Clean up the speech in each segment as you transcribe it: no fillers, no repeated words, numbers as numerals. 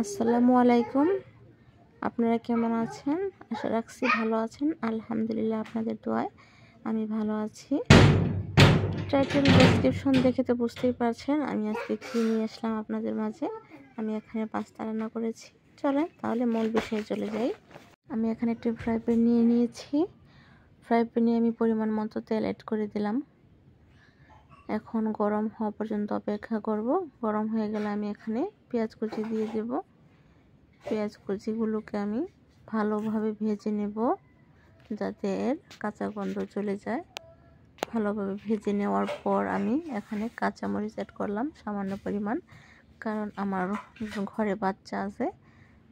আসসালামু আলাইকুম। আপনারা কেমন আছেন? আশা রাখছি ভালো আছেন। আলহামদুলিল্লাহ, আপনাদের দোয়ায় আমি ভালো আছি। টাইটেল ডেসক্রিপশন দেখে তো বুঝতেই পারছেন আমি আজকে কী নিয়ে আসলাম আপনাদের মাঝে। আমি এখানে পাস্তা রান্না করেছি। চলেন তাহলে মূল বিষয়ে চলে যাই। আমি এখানে একটি ফ্রাই প্যান নিয়ে নিয়েছি। ফ্রাই প্যানে আমি পরিমাণ মতো তেল অ্যাড করে দিলাম। এখন গরম হওয়া পর্যন্ত অপেক্ষা করব। গরম হয়ে গেলে আমি এখানে পেঁয়াজ কুচি দিয়ে দেব। পেঁয়াজ কুচিগুলোকে আমি ভালোভাবে ভেজে নেব, যাতে এর কাঁচা গন্ধ চলে যায়। ভালোভাবে ভেজে নেওয়ার পর আমি এখানে কাঁচামরিচ অ্যাড করলাম সামান্য পরিমাণ, কারণ আমার ঘরে বাচ্চা আছে,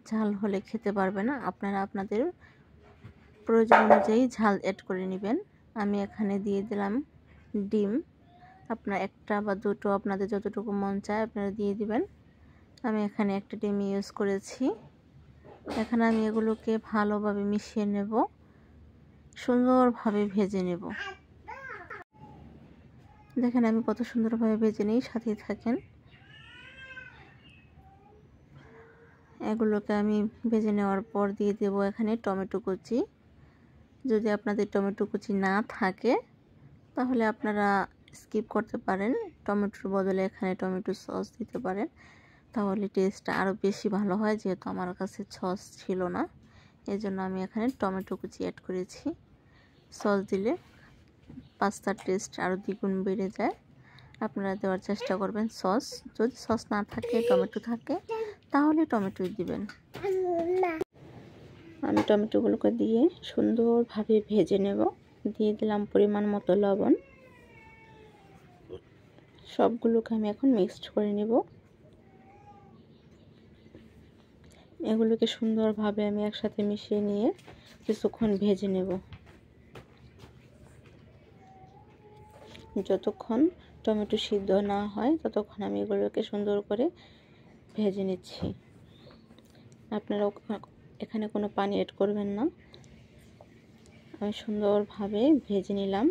ঝাল হলে খেতে পারবে না। আপনারা আপনাদের প্রয়োজন অনুযায়ী ঝাল অ্যাড করে নেবেন। আমি এখানে দিয়ে দিলাম ডিম। আপনার একটা বা দুটো আপনাদের যতটুকু মন চায় আপনারা দিয়ে দিবেন। আমি এখানে একটা ডিম ইউজ করেছি। এখানে আমি এগুলোকে ভালোভাবে মিশিয়ে নেব, সুন্দরভাবে ভেজে নেব। দেখেন আমি কত সুন্দরভাবে ভেজে নিই, সাথেই থাকেন। এগুলোকে আমি ভেজে নেওয়ার পর দিয়ে দেব এখানে টমেটো কুচি। যদি আপনাদের টমেটো কুচি না থাকে তাহলে আপনারা স্কিপ করতে পারেন। টমেটোর বদলে এখানে টমেটো সস দিতে পারেন, তাহলে টেস্টটা আরও বেশি ভালো হয়। যেহেতু আমার কাছে সস ছিল না, এজন্য আমি এখানে টমেটো কুচি অ্যাড করেছি। সস দিলে পাস্তার টেস্ট আরও দ্বিগুণ বেড়ে যায়। আপনারা দেওয়ার চেষ্টা করবেন সস। যদি সস না থাকে, টমেটো থাকে, তাহলে টমেটো দিবেন। আমি টমেটোগুলোকে দিয়ে সুন্দরভাবে ভেজে নেব। দিয়ে দিলাম পরিমাণ মতো লবণ। সবগুলোকে আমি এখন মিক্সড করে নেব। এগুলোকে সুন্দরভাবে আমি একসাথে মিশিয়ে নিয়ে কিছুক্ষণ ভেজে নেব। যতক্ষণ টমেটো সিদ্ধ না হয় ততক্ষণ আমি এগুলোকে সুন্দর করে ভেজে নিচ্ছি। আপনারা এখানে কোনো পানি অ্যাড করবেন না। আমি সুন্দরভাবে ভেজে নিলাম।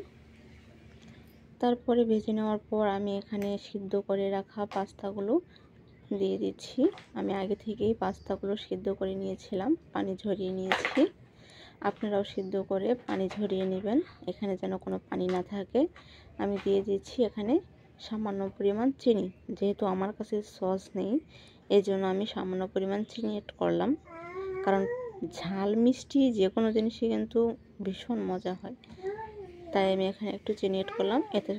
তারপরে ভেজে নেওয়ার পর আমি এখানে সিদ্ধ করে রাখা পাস্তাগুলো দিয়ে দিচ্ছি। আমি আগে থেকেই পাস্তাগুলো সিদ্ধ করে নিয়েছিলাম, পানি ঝরিয়ে নিয়েছি। আপনারাও সিদ্ধ করে পানি ঝরিয়ে নেবেন, এখানে যেন কোনো পানি না থাকে। আমি দিয়ে দিচ্ছি এখানে সামান্য পরিমাণ চিনি। যেহেতু আমার কাছে সস নেই, এই জন্য আমি সামান্য পরিমাণ চিনি অ্যাড করলাম। কারণ ঝাল মিষ্টি যে কোনো জিনিসই কিন্তু ভীষণ মজা হয়, তাই আমি এখানে একটু চিনি অ্যাড করলাম। এতে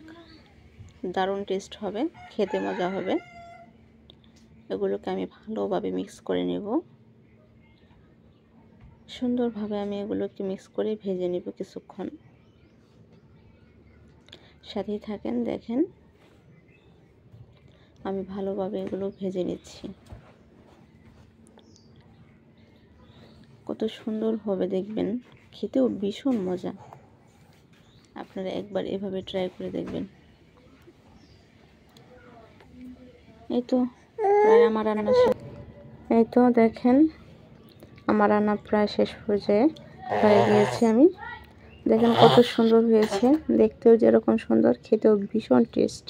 দারুণ টেস্ট হবে, খেতে মজা হবে। এগুলোকে আমি ভালোভাবে মিক্স করে নেব। সুন্দরভাবে আমি এগুলোকে মিক্স করে ভেজে নেব কিছুক্ষণ। সাথেই থাকেন, দেখেন আমি ভালোভাবে এগুলো ভেজে নিচ্ছি। কত সুন্দর হবে দেখবেন, খেতেও ভীষণ মজা। আপনারা একবার এভাবে ট্রাই করে দেখবেন। এই তো প্রায় আমার রান্না শেষ। এই তো দেখেন আমার রান্না প্রায় শেষ পর্যায়ে হয়ে গিয়েছে। আমি দেখেন কত সুন্দর হয়েছে, দেখতেও যেরকম সুন্দর, খেতেও ভীষণ টেস্ট।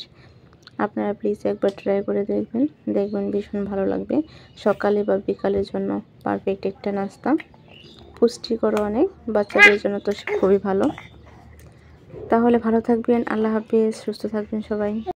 আপনারা প্লিজ একবার ট্রাই করে দেখবেন, দেখবেন ভীষণ ভালো লাগবে। সকালে বা বিকালের জন্য পারফেক্ট একটা নাস্তা, পুষ্টিকর অনেক, বাচ্চাদের জন্য তো খুবই ভালো। তাহলে ভালো থাকবেন, আল্লাহ হাফেজ, সুস্থ থাকবেন সবাই।